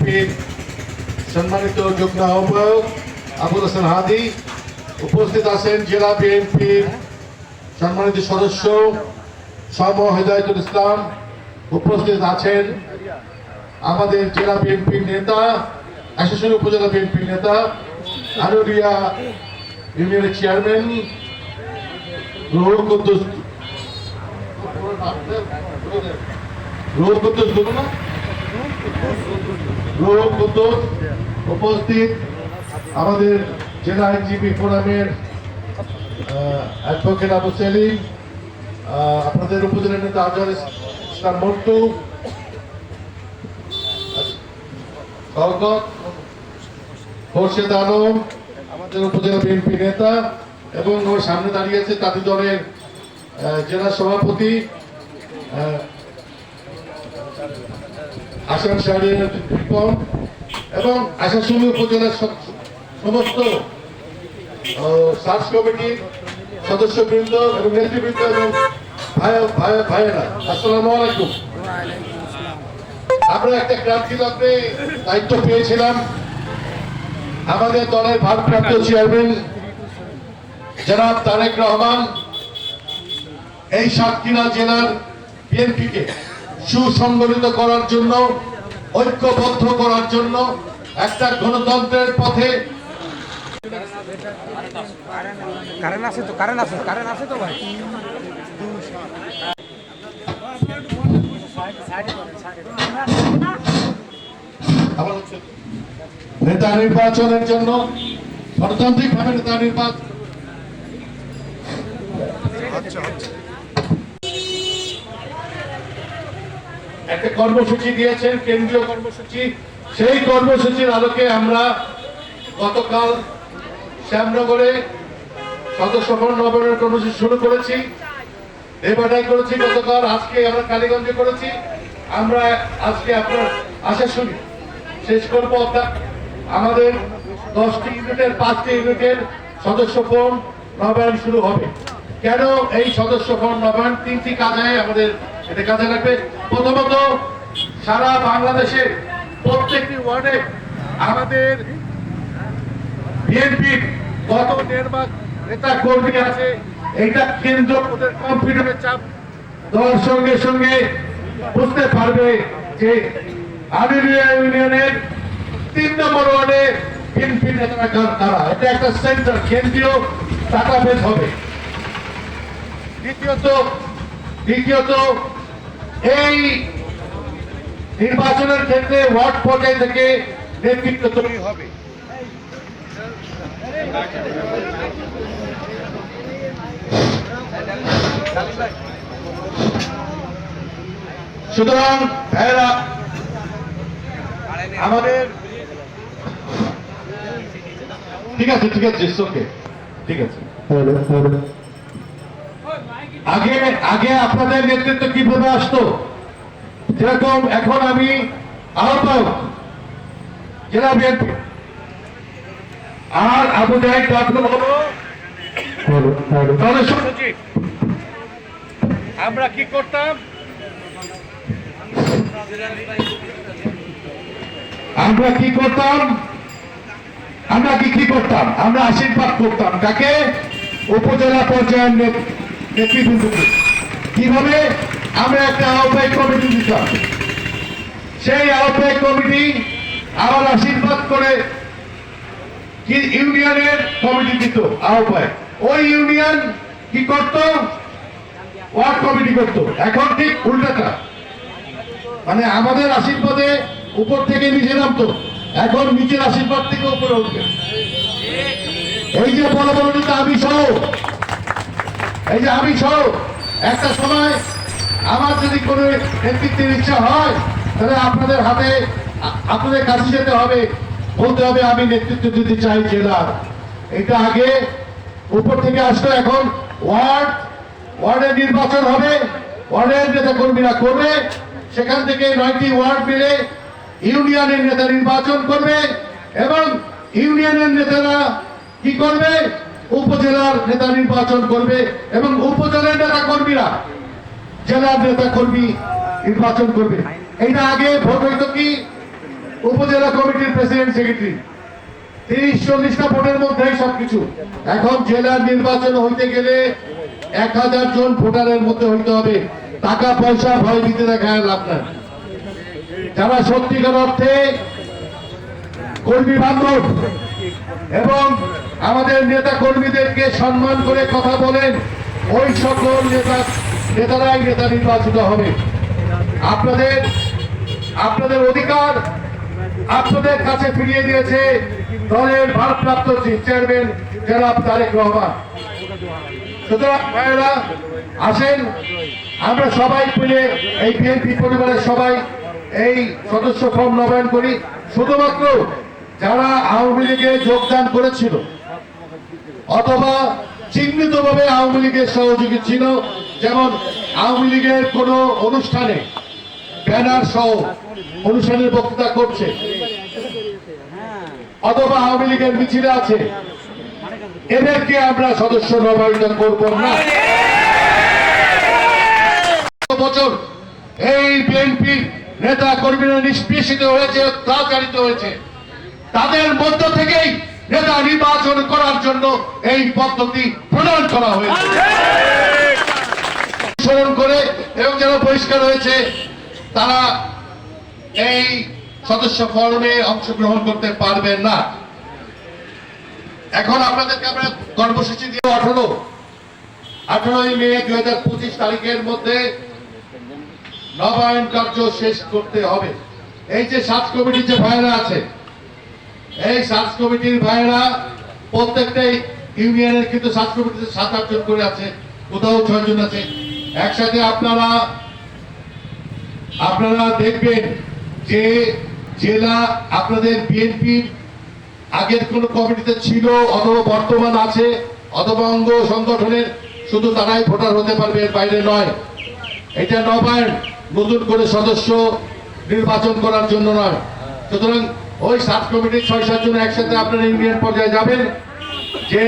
বিএনপির সম্মানিত যুগ্ম আহ্বায়ক আবুল হাসান হাদি, উপস্থিত আছেন জেলা বিএনপির সম্মানিত সদস্য শামু হেদায়েতুল ইসলাম, উপস্থিত আছেন আমাদের জেলা বিএনপির নেতা, আশাশুনি উপজেলা বিএনপির নেতা, আনুরিয়া ইউনিয়নের চেয়ারম্যান রুহুল কুদ্দুস উপস্থিত আমাদের জেলা আইনজীবী ফোরামের অ্যাডভোকেট আবু সেলিম, আপনাদের উপজেলা নেতা আজহার ইসলাম মন্টু, খোরশেদ আলম আমাদের উপজেলা বিএনপি নেতা, এবং ওর সামনে দাঁড়িয়ে আছে তাঁতি দলের জেলা সভাপতি আসাম শাহরিয়ার রিপন, এবং আশাশুনি উপজেলার সমস্ত সার্চ কমিটির সদস্যবৃন্দ এবং নেতৃবৃন্দ এবং ভাইয়েরা, আসসালামু আলাইকুম। আমরা একটা ক্রান্তি লগ্নে দায়িত্ব পেয়েছিলাম। আমাদের দলের ভারপ্রাপ্ত চেয়ারম্যান জনাব তারেক রহমান এই সাতক্ষীরা জেলার বিএনপিকে সুসংগঠিত করার জন্য, ঐক্যবদ্ধ করার জন্য, একটা গণতন্ত্রের পথে কারেন্ট আছে তো ভাই। নেতা নির্বাচনের জন্য গণতান্ত্রিক ভাবে নেতা নির্বাচন একটা কর্মসূচি দিয়েছেন, কেন্দ্রীয় কর্মসূচি। সেই কর্মসূচির আলোকে আমরা গতকাল শ্যামনগরে সদস্য নবায়নের কর্মসূচি শুরু করেছি, দেবাটাই করেছি গতকাল, আজকে আমরা কালীগঞ্জে করেছি। আমরা আজকে আপনার আশাশুনি শেষ করবো। অর্থাৎ আমাদের 10টি ইউনিটের 5টি ইউনিটের সদস্য ফর্ম নবায়ন শুরু হবে। কেন এই সদস্য ফর্ম নবায়ন? 3টি কাজে আমাদের এটা কাজে লাগবে। প্রথমত, সারা বাংলাদেশে প্রত্যেকটি ওয়ার্ডে আমাদের বিএনপির কত নেতা কর্মী আছে, এইটা কেন্দ্র ওদের কম্পিউটারের চাপ দেওয়ার সঙ্গে সঙ্গে বুঝতে পারবে যে আনুরিয়া ইউনিয়নের 3 নম্বর ওয়ার্ডে বিএনপি নেতারা কারা। এটা একটা সেন্টার, কেন্দ্রীয় ডাটাবেস হবে। দ্বিতীয়ত এই নির্বাচনের ক্ষেত্রে ওয়ার্ড পর্যায় থেকে নেতৃত্ব তৈরি হবে। সুতরাং ভাইয়েরা, আমাদের ঠিক আছে ঠিক আছে। আগে আপনাদের নেতৃত্ব কিভাবে আসতো, যেরকম এখন আমি আহ্বায়ক জেলা বিএনপি, আর আবু জাহিদ ডাক্তার হলো সচিব। আমরা কি করতাম? আমরা আশীর্বাদ করতাম কাকে? উপজেলা পর্যায়ের নেতৃবৃন্দকে। কিভাবে? আমরা একটা আহ্বায়ক কমিটি দিতাম, সেই আহ্বায়ক কমিটি আবার আশীর্বাদ করে ইউনিয়নের কমিটি দিত আহ্বায়ক। ওই ইউনিয়ন কি করত? ওয়ার্ড কমিটি করত। এখন ঠিক উল্টাটা, মানে আমাদের আশীর্বাদে উপর থেকে নিচে নামতো, এখন নিচের আশীর্বাদ থেকে উপরে উঠবে। এই যে বড় বড় নেতা আমি সহ, একটা সময় আমার যদি কোনো নেতৃত্বের ইচ্ছা হয়, তাহলে আপনাদের কাছে যেতে হবে, বলতে হবে আমি নেতৃত্ব দিতে চাই জেলার। এটা আগে উপর থেকে আসতো, এখন ওয়ার্ডের নির্বাচন হবে, ওয়ার্ডের নেতা কর্মীরা করবে, সেখান থেকে 9টি ওয়ার্ড মিলে ইউনিয়নের নেতা নির্বাচন করবে, এবং ইউনিয়নের নেতারা কি করবে? উপজেলার নেতা নির্বাচন করবে, এবং উপজেলার নেতা কর্মীরা জেলার নেতা কর্মী নির্বাচন করবে। এইটা আগে ভোট হইতো কি উপজেলা কমিটির প্রেসিডেন্ট সেক্রেটারি, 30-40টা ভোটের মধ্যেই সবকিছু। এখন জেলার নির্বাচন হইতে গেলে 1000 জন ভোটারের মধ্যে হইতে হবে। টাকা পয়সা ভয় দিতে দেখায় লাভ নাই। যারা সত্যিকার অর্থে কর্মী বান্ধব এবং আমাদের নেতা কর্মীদেরকে সম্মান করে কথা বলেন, ওই সকল নেতারাই নেতা নির্বাচিত হবে। আপনাদের অধিকার আপনাদের কাছে ফিরিয়ে দিয়েছে দলের ভারপ্রাপ্ত চেয়ারম্যান জনাব তারেক রহমান। সুতরাং ভাইয়েরা আসেন, আমরা সবাই মিলে এই বিএনপি পরিবারের সবাই এই সদস্য ফর্ম নবায়ন করি। শুধুমাত্র যারা আওয়ামী লীগে যোগদান করেছিল অথবা চিহ্নিতভাবে আওয়ামী লীগের সহযোগী ছিল, যেমন আওয়ামী লীগের কোন অনুষ্ঠানে ব্যানার সহ অনুষ্ঠানের বক্তৃতা করছে অথবা আওয়ামী লীগের মিছিলে আছে, এদেরকে আমরা সদস্য নবায়িত করব না। বছর এই বিএনপি নেতা কর্মীরা নিষ্পেষিত হয়েছে, অত্যাচারিত হয়েছে, তাদের মধ্য থেকেই নেতা নির্বাচন করার জন্য এই পদ্ধতি প্রণয়ন করা হয়েছে। স্মরণ করে এবং যারা বহিষ্কার হয়েছে তারা এই সদস্য ফর্মে অংশগ্রহণ করতে পারবেন না। এখন আপনাদেরকে আমরা কর্মসূচি দিয়ে 18ই মে 2025 তারিখের মধ্যে নবায়ন কার্য শেষ করতে হবে। এই যে সার্চ কমিটির যে ভাইয়েরা আছে, এই সার্চ কমিটির ভাইয়েরা প্রত্যেকটাই ইউনিয়নের কিন্তু সার্চ কমিটিতে 7-8 জন করে আছে, কোথাও 6 জন আছে। একসাথে আপনারা দেখবেন যে জেলা আপনাদের বিএনপির আগের কোন কমিটিতে ছিল অথবা বর্তমান আছে অথবা অঙ্গ সংগঠনের, শুধু তারাই ভোটার হতে পারবে, এর বাইরে নয়। এটা নবায়ন, নতুন করে সদস্য নির্বাচন করার জন্য নয়। সুতরাং ওই সার্চ কমিটির 6-7 জন একসাথে আপনারা ইউনিয়ন পর্যায়ে যাবেন, যে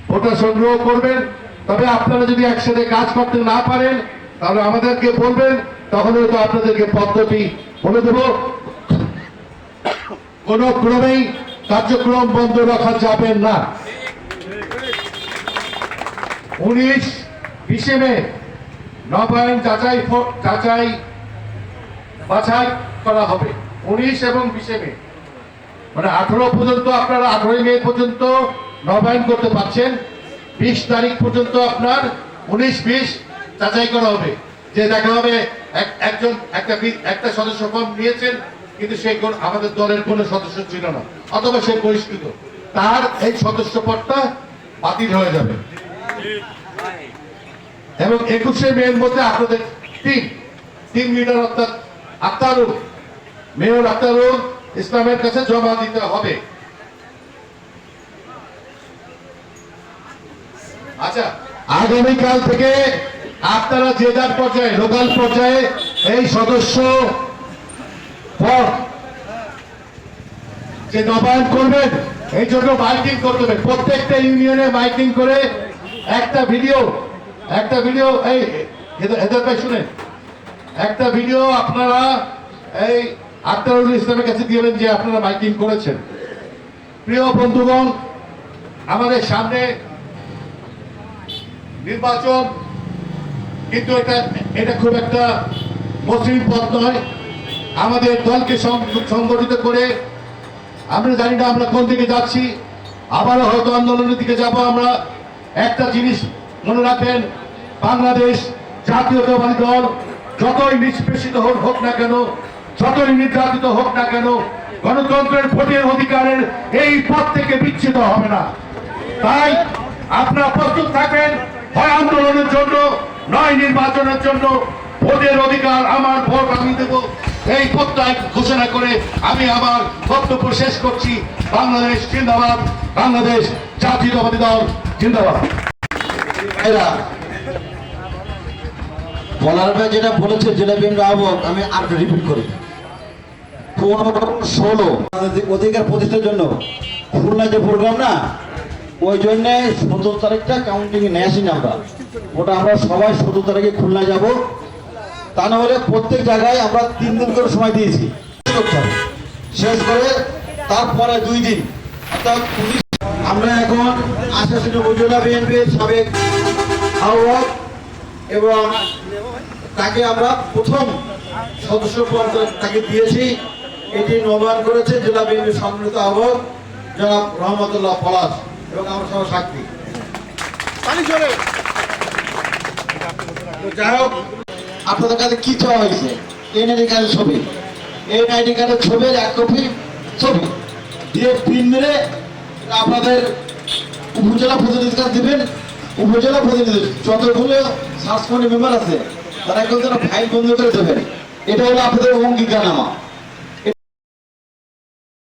ভোটার সংগ্রহ করবেন। তবে আপনারা যদি একসাথে কাজ করতে না পারেন তাহলে আমাদেরকে বলবেন, তখন হয়তো আপনাদেরকে পদ্ধতি বলে দেব। কোন ক্রমেই কার্যক্রম বন্ধ রাখা যাবে না। 19-20 মে নবায়ন যাচাই বাছাই করা হবে। 19 এবং 20 মে, মানে 18 পর্যন্ত আপনারা 18 মে পর্যন্ত নবায়ন করতে পারছেন। 20 তারিখ পর্যন্ত আপনার 19-20 যাচাই করা হবে, যে দেখা হবে একজন একটা সদস্য ফর্ম নিয়েছেন কিন্তু সে আমাদের দলের কোনো সদস্য ছিল না অথবা সে বহিষ্কৃত, তার এই সদস্য পদটা বাতিল হয়ে যাবে। এবং 21 মের মধ্যে আপনাদের তিন লিডার অর্থাৎ মেয়র আক্তারুল ইসলামের কাছে জমা দিতে হবে। আচ্ছা, আগামীকাল থেকে আপনারা যে যার পর্যায়ে, লোকাল পর্যায়ে এই সদস্য পদ যে নবায়ন করবেন, এই জন্য মাইকিং করতে হবে। প্রত্যেকটা ইউনিয়নে মাইকিং করে একটা ভিডিও এই এদের ভাই শুনেন, একটা ভিডিও আপনারা এই আক্তারুল ইসলামের কাছে দিবেন যে আপনারা মাইকিং করেছেন। প্রিয় বন্ধুগণ, আমাদের সামনে নির্বাচন, কিন্তু এটা খুব একটা মসৃণ পথ নয়। আমাদের দলকে সংগঠিত করে, আমরা জানি না আমরা কোন দিকে যাচ্ছি, আবারও হয়তো আন্দোলনের দিকে যাব আমরা। একটা জিনিস মনে রাখবেন, বাংলাদেশ জাতীয়তাবাদী দল যতই নিষ্পেষিত হোক না কেন, যতই নির্যাতিত হোক না কেন, গণতন্ত্রের ভোটের অধিকারের এই পথ থেকে বিচ্ছিন্ন হবে না। তাই আপনারা প্রস্তুত থাকবেন, হয় আন্দোলনের জন্য নয় নির্বাচনের জন্য। ভোটের অধিকার আমার, ভোট আমি দেব, এই প্রত্যয় ঘোষণা করে আমি আমার বক্তব্য শেষ করছি। বাংলাদেশ জিন্দাবাদ, বাংলাদেশ জাতীয়তাবাদী দল জিন্দাবাদ। বলার পরে যেটা বলেছে জেলা বিএনপি আহ্বায়ক, আমি আর রিপিট করি, 15-16 অধিকার প্রতিষ্ঠার জন্য খুলনা যে প্রোগ্রাম না, ওই জন্য 17 তারিখটা কাউন্টিং নিয়ে আসিনি আমরা। ওটা আমরা সবাই 17 তারিখে খুলনা যাব। তা না হলে প্রত্যেক জায়গায় আমরা 3 দিন করে সময় দিয়েছি। শেষ করে তারপরে 2 দিন অর্থাৎ আমরা এখন আশাশুনি উপজেলা বিএনপির সাবেক আহ্বায়ক এবং তাকে আমরা প্রথম সদস্য পদ তাকে দিয়েছি। এটি নবায়ন করেছে জেলা বিএনপির সম্মানিত আহ্বায়ক জনাব রহমতুল্লাহ পলাশ এবং আমরা সবাই সাক্ষী। তো যাই হোক, আপনাদের কাছে কি চাওয়া হয়েছে? এনআইডি কার্ডের ছবি, এনআইডি কার্ডের ছবির 1 কপি ছবি দিয়ে প্রিন্ট মেরে আপনাদের উপজেলা প্রতিনিধির কাছে দিবেন। উপজেলা প্রতিনিধি যতগুলো সার্চ কমিটি মেম্বার আছে তারা কিন্তু ফাইল বন্ধ করে দেবেন। এটা হলো আপনাদের অঙ্গীকারনামা।